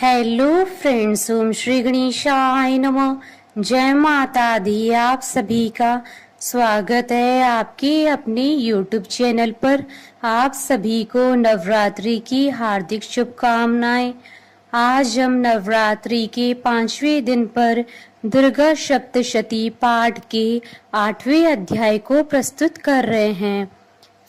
Hello friends, ओम श्री गणेशाय नमः। जय माता दी। आप सभी का स्वागत है आपके अपने YouTube चैनल पर। आप सभी को नवरात्रि की हार्दिक शुभकामनाएं। आज हम नवरात्रि के 5वें दिन पर दुर्गा सप्तशती पाठ के 8वें अध्याय को प्रस्तुत कर रहे हैं।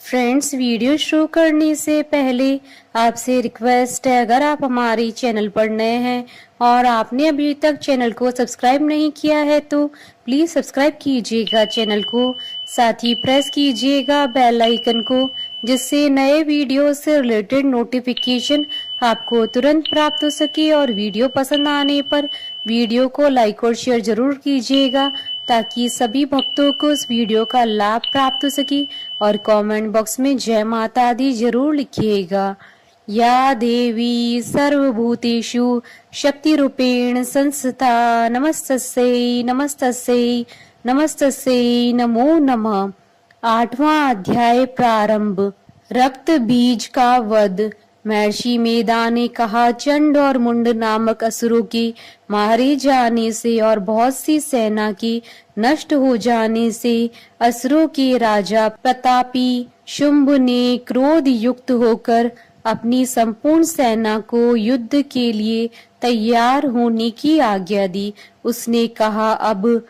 फ्रेंड्स, वीडियो शुरू करने से पहले आपसे रिक्वेस्ट है, अगर आप हमारे चैनल पर नए हैं और आपने अभी तक चैनल को सब्सक्राइब नहीं किया है तो प्लीज सब्सक्राइब कीजिएगा चैनल को। साथ ही प्रेस कीजिएगा बेल आइकन को, जिससे नए वीडियो से रिलेटेड नोटिफिकेशन आपको तुरंत प्राप्त हो सके। और वीडियो पसंद आने पर वीडियो को लाइक और शेयर जरूर कीजिएगा, ताकि सभी भक्तों को इस वीडियो का लाभ प्राप्त हो सके। और कमेंट बॉक्स में जय माता दी जरूर लिखिएगा। या देवी सर्वभूतेषु शक्ति रूपेण संस्थिता नमस्तस्यै नमस्तस्यै नमस्तस्यै नमो नमः। 8वां अध्याय प्रारंभ। रक्त बीज का वध। महर्षि मेधा ने कहा, चंड और मुंड नामक असुरों के मारे जाने से और बहुत सी सेना के नष्ट हो जाने से असुरों के राजा प्रतापी शुंभ ने क्रोध युक्त होकर अपनी संपूर्ण सेना को युद्ध के लिए तैयार होने की आज्ञा दी। उसने कहा, अब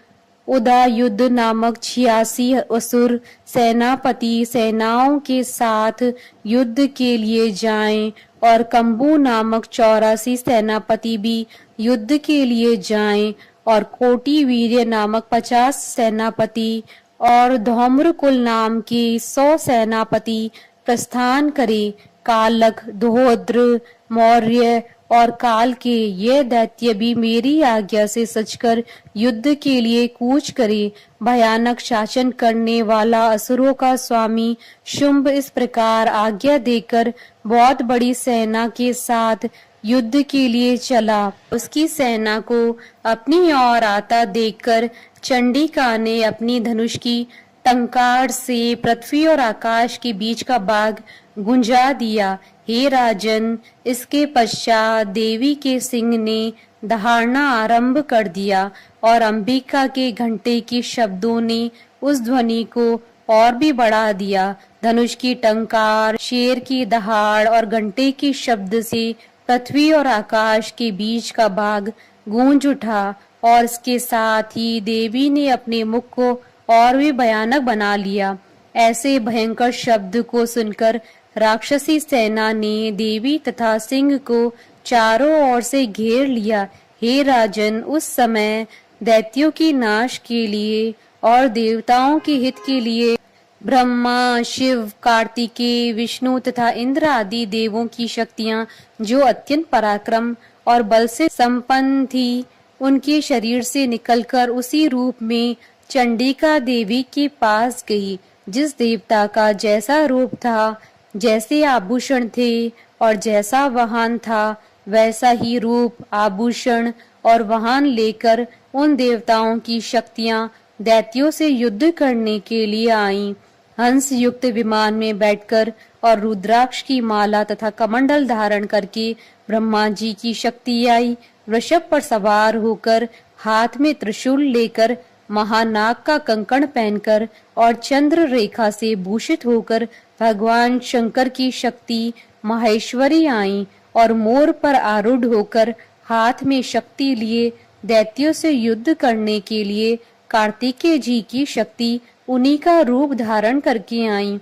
उदयुद्ध नामक 86 असुर सेनापति सेनाओं के साथ युद्ध के लिए जाएं, और कंबू नामक 84 सेनापति भी युद्ध के लिए जाएं, और कोटि वीर्य नामक 50 सेनापति और धौम्रकुल नाम के 100 सेनापति प्रस्थान करें। कालक, दोहद्र, मौर्य और काल के ये दैत्य भी मेरी आज्ञा से सचकर युद्ध के लिए कूच करे। भयानक शासन करने वाला असुरों का स्वामी शुंभ इस प्रकार आज्ञा देकर बहुत बड़ी सेना के साथ युद्ध के लिए चला। उसकी सेना को अपनी ओर आता देखकर चंडिका ने अपनी धनुष की टंकार से पृथ्वी और आकाश के बीच का भाग गुंजा दिया। हे राजन, इसके पश्चात देवी के सिंह ने दहाड़ना आरंभ कर दिया, और अंबिका के घंटे के शब्दों ने उस ध्वनि को और भी बढ़ा दिया। धनुष की टंकार, शेर की दहाड़ और घंटे के शब्द से पृथ्वी और आकाश के बीच का भाग गूंज उठा, और इसके साथ ही देवी ने अपने मुख को और भी भयानक बना लिया। ऐसे भयंकर शब्द को सुनकर राक्षसी सेना ने देवी तथा सिंह को चारों ओर से घेर लिया। हे राजन, उस समय दैत्यों की नाश के लिए और देवताओं के हित के लिए ब्रह्मा, शिव, कार्तिकेय, विष्णु तथा इंद्र आदि देवों की शक्तियां, जो अत्यंत पराक्रम और बल से संपन्न थी, उनके शरीर से निकलकर उसी रूप में चंडिका देवी के पास गई। जिस देवता का जैसा रूप था, जैसे आभूषण थे और जैसा वाहन था, वैसा ही रूप, आभूषण और वाहन लेकर उन देवताओं की शक्तियां दैत्यों से युद्ध करने के लिए आईं। हंस युक्त विमान में बैठकर और रुद्राक्ष की माला तथा कमंडल धारण करके ब्रह्मा जी की शक्ति आई। वृषभ पर सवार होकर, हाथ में त्रिशूल लेकर, महानाग का कंकण पहनकर और चंद्र रेखा से भूषित होकर भगवान शंकर की शक्ति माहेश्वरी आई, और मोर पर आरूढ़ होकर हाथ में शक्ति लिए दैत्यों से युद्ध करने के लिए कार्तिकेय जी की शक्ति उन्हीं का रूप धारण करके आई।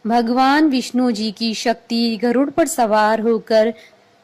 भगवान विष्णु जी की शक्ति गरुड़ पर सवार होकर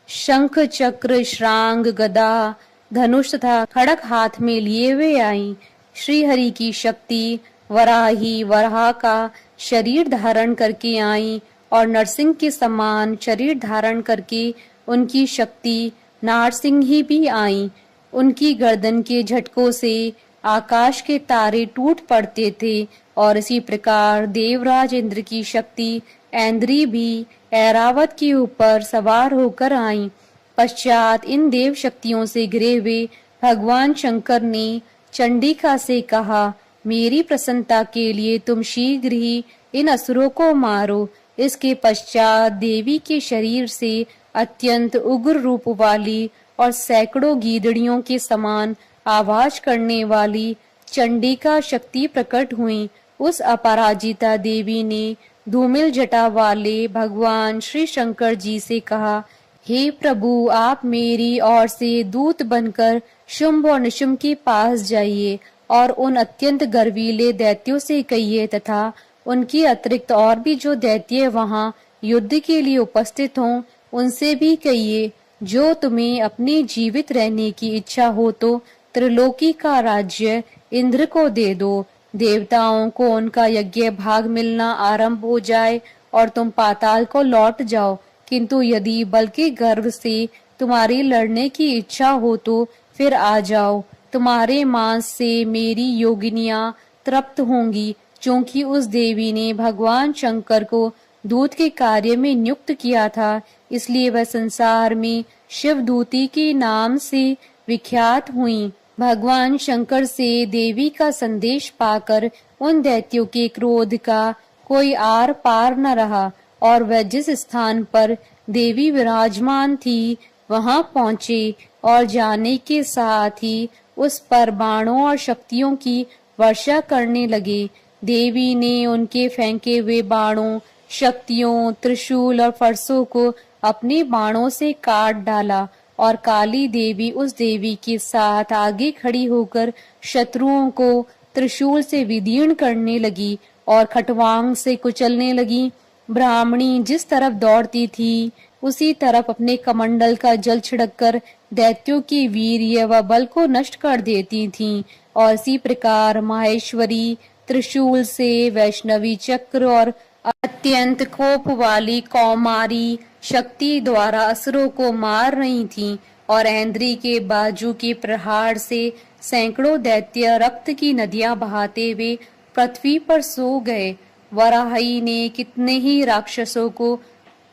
शंख, चक्र, श्रांग, गदा, धनुष तथा खड़ग हाथ में लिए हुए आई। श्री हरि की शक्ति वराही वराह का शरीर धारण करके आई, और नरसिंह के समान शरीर धारण करके उनकी शक्ति नारसिंही भी आई। उनकी गर्दन के झटकों से आकाश के तारे टूट पड़ते थे, और इसी प्रकार देवराज इंद्र की शक्ति ऐन्द्री भी ऐरावत के ऊपर सवार होकर आई। पश्चात इन देव शक्तियों से घिरे हुए भगवान शंकर ने चंडिका से कहा, मेरी प्रसन्नता के लिए तुम शीघ्र ही इन असुरों को मारो। इसके पश्चात देवी के शरीर से अत्यंत उग्र रूप वाली और सैकड़ों गीदड़ियों के समान आवाज करने वाली चंडिका शक्ति प्रकट हुई। उस अपराजिता देवी ने धूमिल जटा वाले भगवान श्री शंकर जी से कहा, हे प्रभु, आप मेरी ओर से दूत बनकर शुंभ और निशुंभ के पास जाइए और उन अत्यंत गर्वीले दैत्यों से कहिए तथा उनके अतिरिक्त और भी जो दैत्य वहां युद्ध के लिए उपस्थित हों उनसे भी कहिए, जो तुम्हें अपने जीवित रहने की इच्छा हो तो त्रिलोकी का राज्य इंद्र को दे दो। देवताओं को उनका यज्ञ भाग मिलना आरंभ हो जाए और तुम पाताल को लौट जाओ। किंतु यदि बल के गर्व से तुम्हारी लड़ने की इच्छा हो तो फिर आ जाओ। तुम्हारे मांस से मेरी योगिनियां तृप्त होंगी, क्योंकि उस देवी ने भगवान शंकर को दूत के कार्य में नियुक्त किया था, इसलिए वह संसार में शिवदूती के नाम से विख्यात हुई। भगवान शंकर से देवी का संदेश पाकर उन दैत्यों के क्रोध का कोई आर पार न रहा और वह जिस स्थान पर देवी विराजमान थी वहां पहुंचे और जाने के साथ ही उस पर बाणों और शक्तियों की वर्षा करने लगे। देवी ने उनके फेंके हुए बाणों, शक्तियों, त्रिशूल और फरसों को अपने बाणों से काट डाला और काली देवी उस देवी के साथ आगे खड़ी होकर शत्रुओं को त्रिशूल से विदीर्ण करने लगी और खटवांग से कुचलने लगी। ब्राह्मणी जिस तरफ दौड़ती थी उसी तरफ अपने कमंडल का जल छिड़ककर दैत्यों की वीर्य व बल को नष्ट कर देती थीं और इसी प्रकार माहेश्वरी त्रिशूल से, वैष्णवी चक्र और अत्यंत कोप वाली कौमारी शक्ति द्वारा असुरों को मार रही थीं और ऐन्द्री के बाजू के प्रहार से सैकड़ों दैत्य रक्त की नदियां बहाते हुए पृथ्वी पर सो गए। वराही ने कितने ही राक्षसों को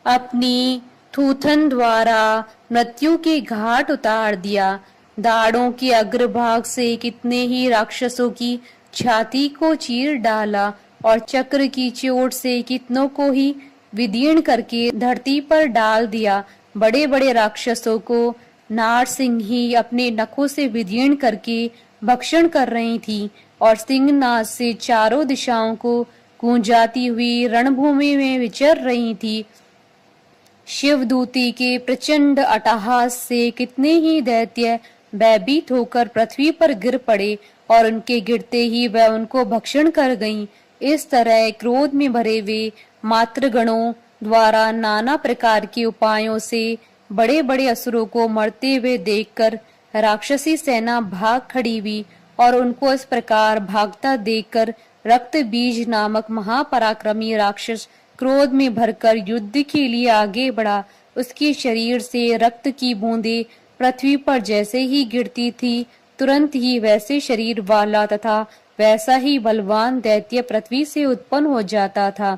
अपनी थूथन द्वारा मृत्यु के घाट उतार दिया। दाढ़ों के अग्रभाग से कितने ही राक्षसों की छाती को चीर डाला और चक्र की चोट से कितनों को ही विदीर्ण करके धरती पर डाल दिया। बड़े बड़े राक्षसों को नारसिंही अपने नखों से विदीर्ण करके भक्षण कर रही थी और सिंहनाद से चारों दिशाओं को गूंजाती हुई रणभूमि में विचर रही थी। शिवदूती के प्रचंड अट्टहास से कितने ही दैत्य भयभीत होकर पृथ्वी पर गिर पड़े और उनके गिरते ही वह उनको भक्षण कर गईं। इस तरह क्रोध में भरे हुए मातृगणों द्वारा नाना प्रकार के उपायों से बड़े बड़े असुरों को मरते हुए देखकर राक्षसी सेना भाग खड़ी हुई और उनको इस प्रकार भागता देखकर रक्त बीज नामक महापराक्रमी राक्षस क्रोध में भरकर युद्ध के लिए आगे बढ़ा। उसके शरीर से रक्त की बूंदें पृथ्वी पर जैसे ही गिरती थी, तुरंत ही वैसे शरीर वाला तथा वैसा ही बलवान दैत्य पृथ्वी से उत्पन्न हो जाता था।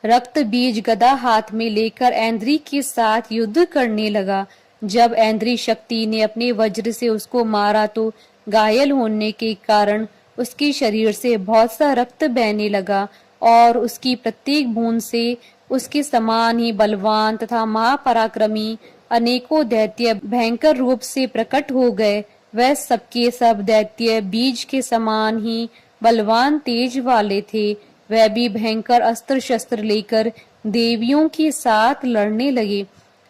रक्त बीज गदा हाथ में लेकर ऐन्द्री के साथ युद्ध करने लगा। जब ऐन्द्री शक्ति ने अपने वज्र से उसको मारा तो घायल होने के कारण उसके शरीर से बहुत सा रक्त बहने लगा और उसकी प्रत्येक बूंद से उसके समान ही बलवान तथा महापराक्रमी अनेकों दैत्य भयंकर रूप से प्रकट हो गए। वह सबके सब दैत्य बीज के समान ही बलवान तेज वाले थे। वह भी भयंकर अस्त्र शस्त्र लेकर देवियों के साथ लड़ने लगे।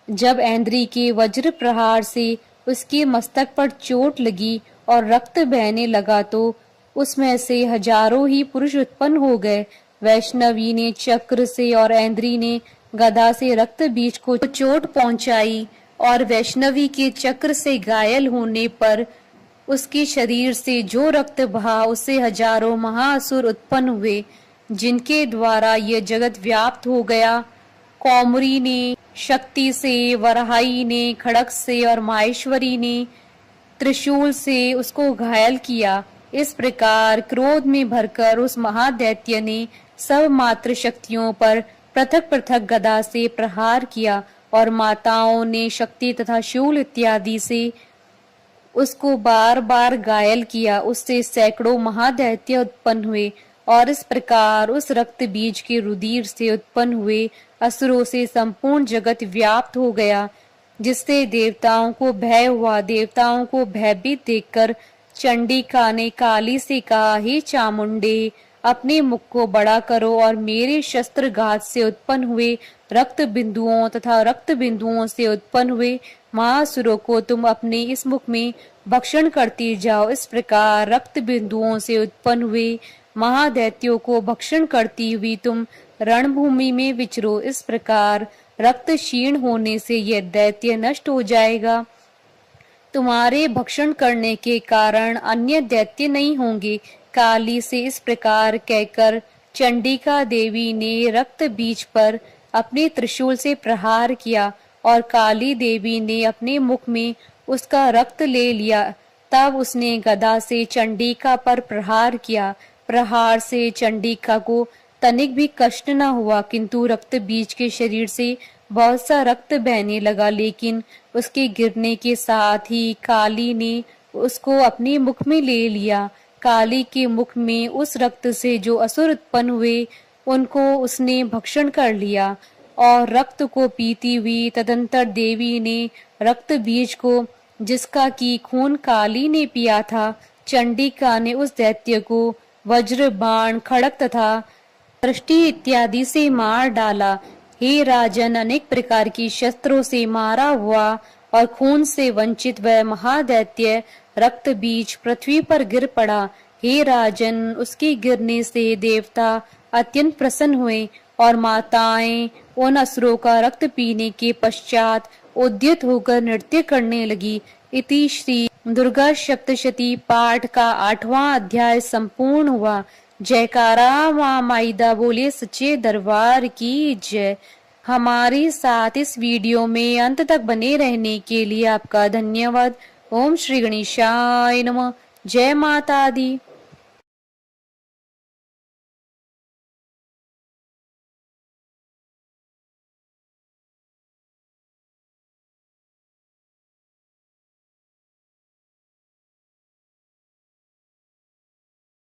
जब ऐन्द्री के वज्र प्रहार से उसके मस्तक पर चोट लगी और रक्त बहने लगा तो उसमें से हजारों ही पुरुष उत्पन्न हो गए। वैष्णवी ने चक्र से और ऐन्द्री ने गदा से रक्त बीज को चोट पहुंचाई और वैष्णवी के चक्र से घायल होने पर उसके शरीर से जो रक्त बहा उससे हजारों महाअसुर उत्पन्न हुए, जिनके द्वारा यह जगत व्याप्त हो गया। कौमुरी ने शक्ति से, वराही ने खड़ग से और माहेश्वरी ने त्रिशूल से उसको घायल किया। इस प्रकार क्रोध में भरकर उस महादैत्य ने सब मात्र शक्तियों पर पृथक पृथक गदा से प्रहार किया और माताओं ने शक्ति तथा शूल इत्यादि से उसको बार बार घायल किया। उससे सैकड़ों महादैत्य उत्पन्न हुए और इस प्रकार उस रक्त बीज के रुधिर से उत्पन्न हुए असुरों से संपूर्ण जगत व्याप्त हो गया। जिससे देवताओं को भय हुआ। देवताओं को भयभीत देखकर चंडिका ने काली से कहा, हे चामुंडे, अपने मुख को बड़ा करो और मेरे शस्त्रघात से उत्पन्न हुए रक्त बिंदुओं तथा रक्त बिंदुओं से उत्पन्न हुए महासुरों को तुम अपने इस मुख में भक्षण करती जाओ। इस प्रकार रक्त बिंदुओं से उत्पन्न हुए महादैत्यों को भक्षण करती हुई तुम रणभूमि में विचरो। इस प्रकार रक्त क्षीण होने से यह दैत्य नष्ट हो जाएगा। तुम्हारे भक्षण करने के कारण अन्य दैत्य नहीं होंगे। काली से इस प्रकार कहकर चंडिका देवी ने रक्त बीज पर अपने त्रिशूल से प्रहार किया और काली देवी ने अपने मुख में उसका रक्त ले लिया। तब उसने गदा से चंडिका पर प्रहार किया। प्रहार से चंडिका को तनिक भी कष्ट न हुआ, किंतु रक्त बीज के शरीर से बहुत सा रक्त बहने लगा। लेकिन उसके गिरने के साथ ही काली ने उसको अपने मुख में ले लिया। काली के मुख में उस रक्त से जो असुर उत्पन्न हुए उनको उसने भक्षण कर लिया और रक्त को पीती हुई तदंतर देवी ने रक्त बीज को, जिसका की खून काली ने पिया था, चंडिका ने उस दैत्य को वज्र, बाण, खड़ग तथा दृष्टि इत्यादि से मार डाला। हे राजन, अनेक प्रकार की शस्त्रों से मारा हुआ और खून से वंचित वह महादैत्य रक्त बीज पृथ्वी पर गिर पड़ा। हे राजन, उसके गिरने से देवता अत्यंत प्रसन्न हुए और माताएं उन असुरों का रक्त पीने के पश्चात उद्यत होकर नृत्य करने लगी। इति श्री दुर्गा सप्तशती पाठ का 8वां अध्याय संपूर्ण हुआ। जयकारा माँ माईदा बोले सच्चे दरबार की जय। हमारे साथ इस वीडियो में अंत तक बने रहने के लिए आपका धन्यवाद। ओम श्री गणेशाय नमः। जय माता दी।